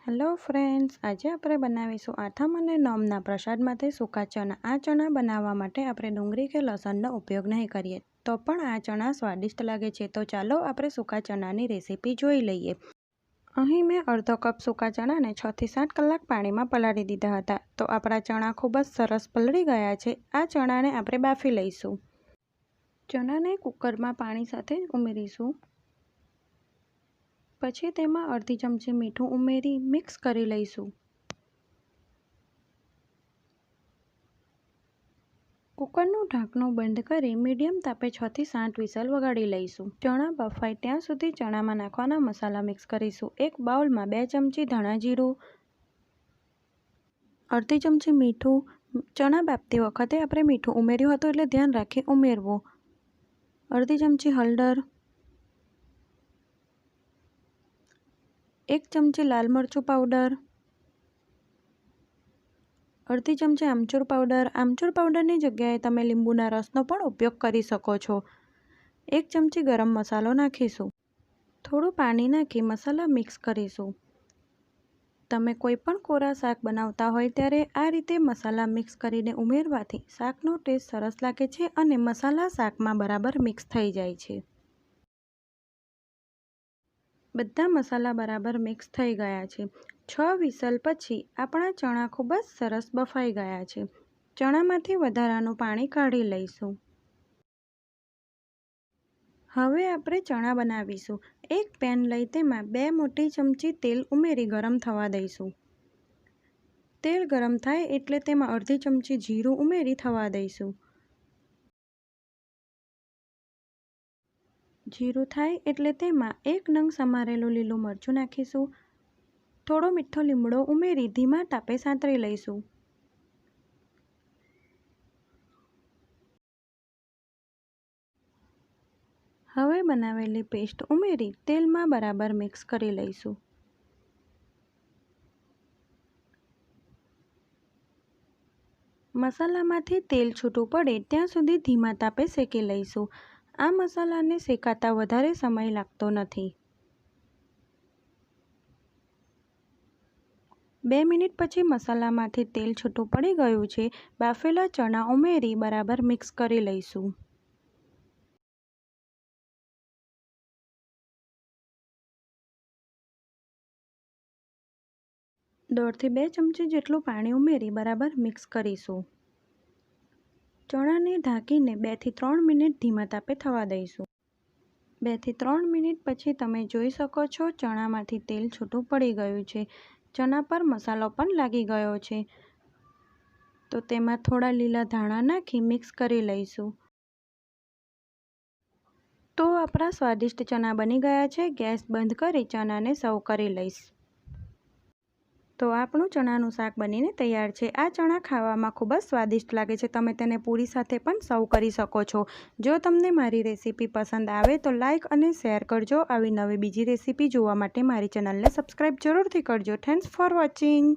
Hello friends, આજે આપણે બનાવીશું આઠમ અને નોમના પ્રસાદમાંથી સૂકા ચણા। આ ચણા બનાવવા માટે આપણે ડુંગળી કે લસણનો ઉપયોગ નહીં કરીએ તો પણ આ ચણા સ્વાદિષ્ટ લાગે છે। તો ચાલો આપણે સૂકા ચણાની રેસીપી જોઈ લઈએ। અહીં મેં અડધો કપ સૂકા ચણાને 6 થી 7 કલાક પાણીમાં પલાળી દીધા હતા। તો આપણા ચણા ખૂબ જ સરસ પલળી ગયા છે। આ ચણાને આપણે બાફી લઈશું। ચણાને કુકરમાં પાણી સાથે ઉમેરીશું। પછી તેમાં અડધી ચમચી મીઠું ઉમેરી મિક્સ કરી લઈશું। કુકરનું ઢાંકણું બંધ કરી મીડિયમ તાપે 6 થી 7 વિસલ વગાડી લઈશું। ચણા બફાય ત્યાં સુધી ચણામાં નાખવાના મસાલા મિક્સ કરીશું। એક બાઉલમાં 2 ચમચી ધાણા જીરું, અડધી ચમચી મીઠું। ચણા બાફતી વખતે આપણે મીઠું ઉમેર્યું હતું એટલે ધ્યાન રાખી ઉમેરવું। અડધી ચમચી હળદર, 1 ચમચી લાલ મરચું પાવડર, અડધી ચમચી આમચૂર પાવડર। આમચૂર પાવડરની જગ્યાએ તમે લીંબુના રસનો પણ ઉપયોગ કરી શકો છો। 1 ચમચી ગરમ મસાલો નાખીશું। થોડું પાણી નાખી મસાલા મિક્સ કરીશું। તમે કોઈ પણ કોરા શાક બનાવતા હોય ત્યારે આ રીતે મસાલા મિક્સ કરીને ઉમેરવાથી શાકનો ટેસ્ટ સરસ લાગે છે અને મસાલા શાકમાં બરાબર મિક્સ થઈ જાય છે। બધા મસાલા બરાબર મિક્સ થઈ ગયા છે। 6 વિસલ પછી આપણા ચણા ખૂબ જ સરસ બફાઈ ગયા છે। ચણામાંથી વધારાનું પાણી કાઢી લઈશું। હવે આપણે ચણા બનાવીશું। એક પેન લઈ તેમાં 2 મોટી ચમચી તેલ ઉમેરી ગરમ થવા દઈશું। તેલ ગરમ થાય એટલે તેમાં અડધી ચમચી જીરું ઉમેરી થવા દઈશું। જીરું થાય એટલે તેમાં 1 નંગ સમારેલું લીલું મરચું નાખીશું। થોડો મીઠો લીમડો ઉમેરી ધીમા તાપે સાંતળી લઈશું। હવે બનાવેલી પેસ્ટ ઉમેરી તેલમાં બરાબર મિક્સ કરી લઈશું। મસાલામાંથી તેલ છૂટું પડે ત્યાં સુધી ધીમા તાપે શેકી લઈશું। આ મસાલાને શેકાતા વધારે સમય લાગતો નથી। 2 મિનિટ પછી મસાલામાંથી તેલ છૂટું પડી ગયું છે। બાફેલા ચણા ઉમેરી બરાબર મિક્સ કરી લઈશું। દોઢથી 2 ચમચી જેટલું પાણી ઉમેરી બરાબર મિક્સ કરીશું। ચણાને ઢાંકીને 2 થી 3 મિનિટ ધીમા તાપે થવા દઈશું। 2 થી 3 મિનિટ પછી તમે જોઈ શકો છો ચણામાંથી તેલ છૂટું પડી ગયું છે। ચણા પર મસાલો પણ લાગી ગયો છે। તો તેમાં થોડા લીલા ધાણા નાખી મિક્સ કરી લઈશું। તો આપણા સ્વાદિષ્ટ ચણા બની ગયા છે। ગેસ બંધ કરી ચણાને સર્વ કરી લઈશ। તો આપણું ચણાનું શાક બનીને તૈયાર છે। આ ચણા ખાવામાં ખૂબ જ સ્વાદિષ્ટ લાગે છે। તમે તેને પૂરી સાથે પણ સર્વ કરી શકો છો। જો તમને મારી રેસીપી પસંદ આવે તો લાઇક અને શેર કરજો। આવી નવી બીજી રેસીપી જોવા માટે મારી ચેનલને સબસ્ક્રાઈબ જરૂરથી કરજો। Thanks for watching.